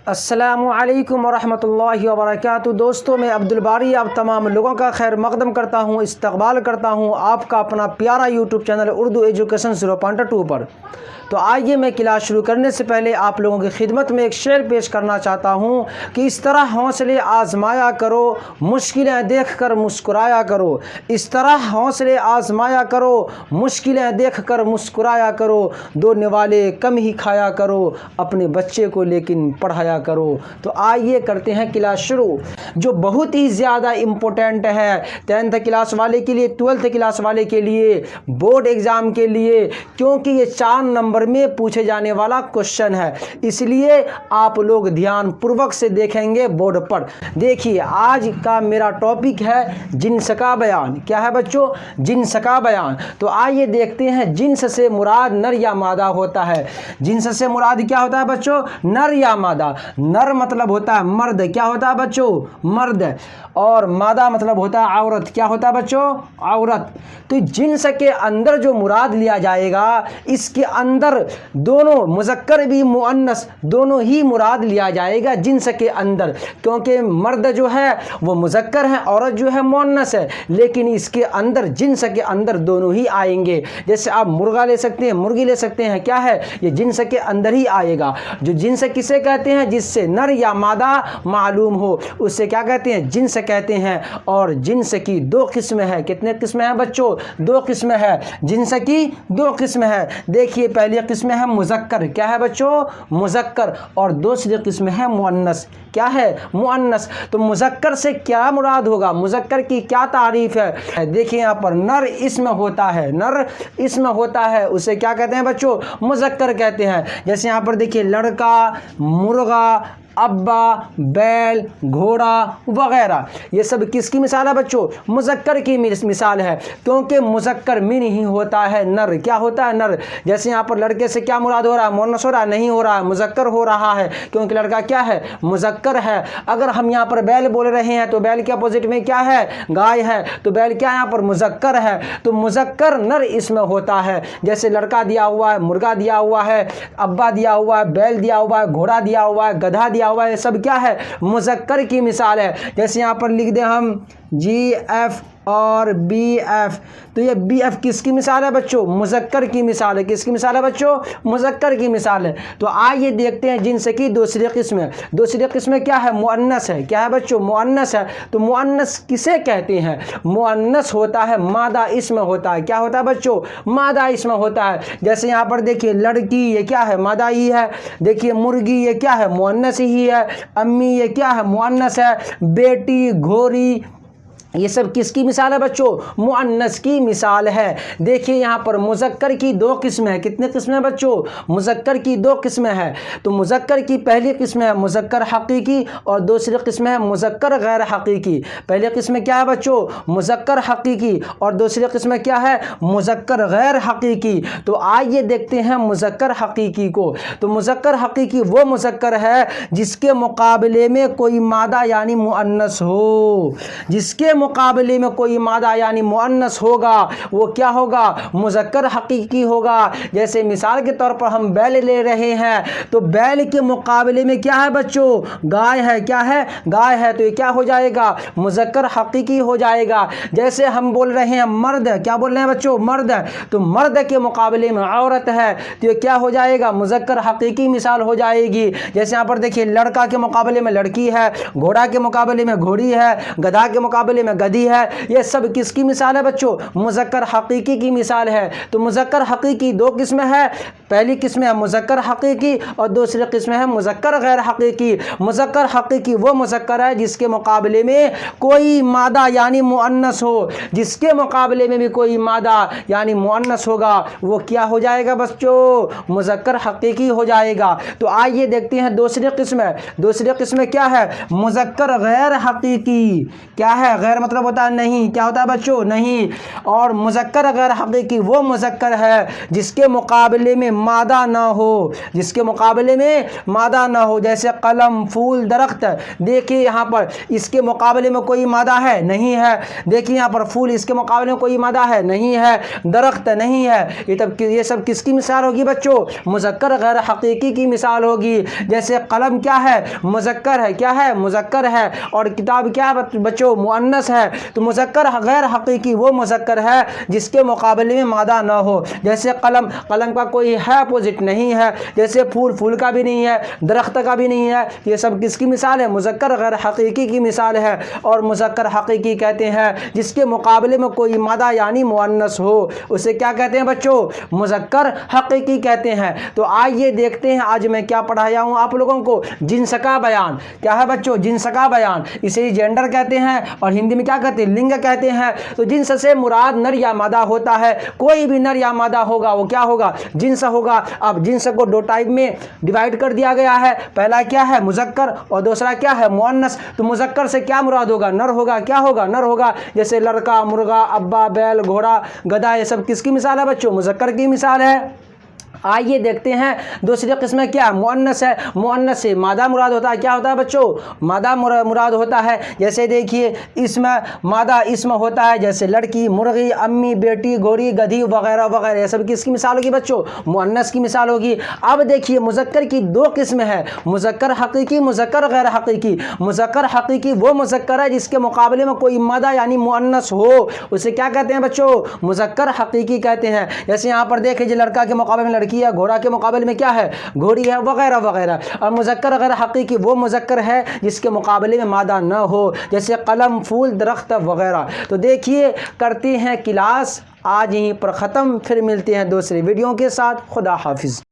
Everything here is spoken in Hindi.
अस्सलामुअलैकुम वरहमतुल्लाहि वबरकातुहू। दोस्तों, मैं अब्दुल बारी आप तमाम लोगों का खैर मकदम करता हूँ, इस्तकबाल करता हूँ आपका अपना प्यारा यूट्यूब चैनल उर्दू एजुकेशन 0.2 पर। तो आइए, मैं क्लास शुरू करने से पहले आप लोगों की खिदमत में एक शेर पेश करना चाहता हूँ कि इस तरह हौसले आजमाया करो, मुश्किलें देखकर मुस्कुराया करो। इस तरह हौसले आजमाया करो, मुश्किलें देखकर मुस्कुराया करो। दौड़ने वाले कम ही खाया करो, अपने बच्चे को लेकिन पढ़ाया करो। तो आइए करते हैं क्लास शुरू, जो बहुत ही ज़्यादा इम्पोर्टेंट है 10th क्लास वाले के लिए, 12th क्लास वाले के लिए, बोर्ड एग्ज़ाम के लिए, क्योंकि ये 4 नंबर में पूछे जाने वाला क्वेश्चन है। इसलिए आप लोग ध्यान पूर्वक से देखेंगे बोर्ड पर। देखिए, आज का मेरा टॉपिक है जिन्स का बयान। क्या है बच्चों? जिन्स का बयान। तो आइए देखते हैं, जिन्स से मुराद नर या मादा होता है। जिन्स से मुराद क्या होता है बच्चों? नर या मादा। नर मतलब होता है मर्द। क्या होता है बच्चों? मर्द। और मादा मतलब होता है औरत। क्या होता है बच्चों? औरत। तो जिन्स के अंदर जो मुराद लिया जाएगा, इसके अंदर दोनों मुज़क्कर भी मुअन्नस दोनों ही मुराद लिया जाएगा जिन्स के अंदर, क्योंकि मर्द जो है वो मुज़क्कर है, औरत जो है मुअन्नस है, लेकिन इसके अंदर जिन्स के अंदर दोनों ही आएंगे। जैसे आप मुर्गा ले सकते हैं, मुर्गी ले सकते हैं, क्या है ये जिन्स के अंदर ही आएगा। जो जिन्स किसे कहते हैं? जिससे नर या मादा मालूम हो, उससे क्या कहते हैं? जिन्स कहते हैं। और जिन्स की 2 किस्में हैं। कितने किस्में हैं बच्चों? 2 किस्में हैं। जिन्स की 2 किस्में हैं। देखिए, पहली किस्म है मुज़क्कर। क्या है बच्चों? मुज़क्कर। और दूसरी किस्म है मुअन्नस। क्या है? मुअन्नस। तो मुज़क्कर से क्या मुराद होगा? मुज़क्कर की क्या तारीफ है? देखिए, यहाँ पर नर इसम होता है। नर इसम होता है, उसे क्या कहते हैं बच्चों? मुज़क्कर कहते हैं। जैसे यहाँ पर देखिए, लड़का, मुर्गा, अब्बा, बैल, घोड़ा वगैरह, ये सब किसकी मिसाल है बच्चों? मुज़क्कर की मिसाल है, क्योंकि मुज़क्कर में नहीं होता है नर। क्या होता है? नर। जैसे यहाँ पर लड़के से क्या मुराद हो रहा है? मुअन्नस हो रहा है? नहीं हो रहा है, मुज़क्कर हो रहा है, क्योंकि लड़का क्या है? मुज़क्कर है। अगर हम यहाँ पर बैल बोल रहे हैं तो बैल के अपोजिट में क्या है? गाय है। तो बैल क्या यहाँ पर? मुज़क्कर है। तो मुज़क्कर नर इसमें होता है। जैसे लड़का दिया हुआ है, मुर्गा दिया हुआ है, अब्बा दिया हुआ है, बैल दिया हुआ है, घोड़ा दिया हुआ है, गधा दिया हुआ है, सब क्या है? मुज़क्कर की मिसाल है। जैसे यहाँ पर लिख दें हम GF और BF, तो ये BF किसकी मिसाल है बच्चों? मुज़क्कर की मिसाल है। किसकी मिसाल है बच्चों? मुज़क्कर की मिसाल है। तो आइए देखते हैं जिनसे की दूसरी किस्म। दूसरी किस्म क्या है? मुअन्नस है। क्या है बच्चों? मुअन्नस है। तो मुअन्नस किसे कहते हैं? मुअन्नस होता है मादा इसम होता है। क्या होता है बच्चों? मादा इसम होता है। जैसे यहाँ पर देखिए, लड़की ये क्या है? मादा ही है। देखिए, मुर्गी ये क्या है? मुअन्नस ही है। अम्मी ये क्या है? मुअन्नस है। बेटी, घोड़ी, ये सब किसकी मिसाल है बच्चों? मुअन्नस की मिसाल है। देखिए, यहाँ पर मुज़क्कर की 2 किस्में हैं। कितने किस्में हैं बच्चों? मुज़क्कर की 2 किस्में हैं। तो मुज़क्कर की पहली किस्म है मुज़क्कर हकीकी, और दूसरी किस्म है मुज़क्कर गैर हकीकी। पहली किस्म क्या है बच्चों? मुज़क्कर हकीकी, और दूसरी किस्म क्या है? मुज़क्कर गैर हकीकी। तो आइए देखते हैं मुज़क्कर हकीकी को। तो मुज़क्कर हकीकी वो मुज़क्कर है जिसके मुकाबले में कोई मादा यानी मुअन्नस हो। जिसके मुकाबले में कोई मादा यानी मुअन्नस होगा, वो क्या होगा? मुज़क्कर हकीकी होगा। जैसे मिसाल के तौर पर हम बैल ले रहे हैं, तो बैल के मुकाबले में क्या है बच्चों? गाय है। क्या है? गाय है। तो ये क्या हो जाएगा? मुज़क्कर हकीकी हो जाएगा। जैसे हम बोल रहे हैं मर्द, क्या बोल रहे हैं बच्चों? मर्द। तो मर्द के मुकाबले में औरत है, तो ये क्या हो जाएगा? मुज़क्कर हकीकी मिसाल हो जाएगी। जैसे यहाँ पर देखिए, लड़का के मुकाबले में लड़की है, घोड़ा के मुकाबले में घोड़ी है, गधा के मुकाबले में गधी है। ये सब किसकी मिसाल है बच्चों? मुज़क्कर हकीकी की मिसाल है। तो मुज़क्कर हकीकी 2 किस्में है। पहली किस्म है मुज़क्कर हकीकी, और दूसरी किस्म है मुज़क्कर गैर हकीकी। मुज़क्कर हकीकी वो मुज़क्कर है जिसके मुकाबले में कोई मादा यानी मुअन्नस हो। जिसके मुकाबले में भी कोई मादा यानी मुअन्नस होगा, वो क्या हो जाएगा बच्चों? मुज़क्कर हकीकी हो जाएगा। तो आइए देखते हैं दूसरी किस्म। दूसरी किस्म क्या है? मुज़क्कर गैर हकीकी। क्या है? गैर मतलब होता है नहीं, क्या होता है बच्चों, नहीं। और मुज़क्कर गैर हकीकी वो मुज़क्कर है जिसके मुकाबले में मादा ना हो, जिसके मुकाबले में मादा ना हो, जैसे कलम, फूल, दरख्त। देखिए यहाँ पर इसके मुकाबले में कोई मादा है, नहीं है। देखिए यहाँ पर फूल, इसके मुकाबले में कोई मादा है, नहीं है। दरख्त नहीं है। ये सब किसकी मिसाल होगी बच्चों, मुज़क्कर गैर हकीकी की मिसाल होगी। जैसे कलम क्या है, मुज़क्कर है, क्या है, मुज़क्कर है। और किताब क्या है बच्चों, मुअन्नस है। तो मुज़क्कर गैर हकीकी वो मुज़क्कर है जिसके मुकाबले में मादा ना हो। जैसे कलम, कलम का कोई है अपोजिट, नहीं है। जैसे फूल, फूल का भी नहीं है, दरख्त का भी नहीं है। ये सब किसकी मिसाल है, मुज़क्कर गैर हकीकी की मिसाल है। और मुज़क्कर हकीकी कहते हैं जिसके मुकाबले में कोई मादा यानी मुअन्नस हो, उसे क्या कहते हैं बच्चों, मुज़क्कर हकीकी कहते हैं। तो आइए देखते हैं आज मैं क्या पढ़ाया हूँ आप लोगों को, जिन्स का बयान। क्या है बच्चों, जिन्स का बयान। इसे जेंडर कहते हैं और हिंदी में क्या कहते हैं, लिंग कहते हैं। तो जिन्स से मुराद नर या मादा होता है। कोई भी नर या मादा होगा वो क्या होगा, जिन्स होगा। अब जिन्स को दो टाइप में डिवाइड कर दिया गया है। पहला क्या है, मुज़क्कर, और दूसरा क्या है, मुअन्नस। तो मुज़क्कर से क्या मुराद होगा, नर होगा, क्या होगा, नर होगा। जैसे लड़का, मुर्गा, अब्बा, बैल, घोड़ा, गधा, ये सब किसकी मिसाल है बच्चों, मुज़क्कर की मिसाल है। आइए देखते हैं दूसरी किस्म क्या, मुअन्नस है। मुअन्नस से मादा मुराद होता है, क्या होता है बच्चों, मादा मुराद होता है। जैसे देखिए इसमें मादा इसम होता है, जैसे लड़की, मुर्गी, अम्मी, बेटी, घोड़ी, गधी वगैरह वगैरह। ये सब किसकी मिसाल होगी बच्चों, मुअन्नस की मिसाल होगी। अब देखिए मुज़क्कर की दो किस्म है, मुज़क्कर हकीकी, मुज़क्कर गैर हकीकी। मुज़क्कर हकीकी वो मुज़क्कर है जिसके मुकाबले में कोई मादा यानी मुअन्नस हो, उसे क्या कहते हैं बच्चों, मुज़क्कर हकीकी कहते हैं। जैसे यहाँ पर देखिए लड़का के मुकाबले में लड़की है, घोड़ा के मुकाबले में क्या है, घोड़ी है, वगैरह वगैरह। और मुज़क्कर गैर हकीकी वो मुज़क्कर है जिसके मुकाबले में मादा न हो, जैसे कलम, फूल, दरख्त वगैरह। तो देखिए करते हैं क्लास आज यहीं पर ख़त्म, फिर मिलते हैं दूसरे वीडियो के साथ। खुदा हाफिज़।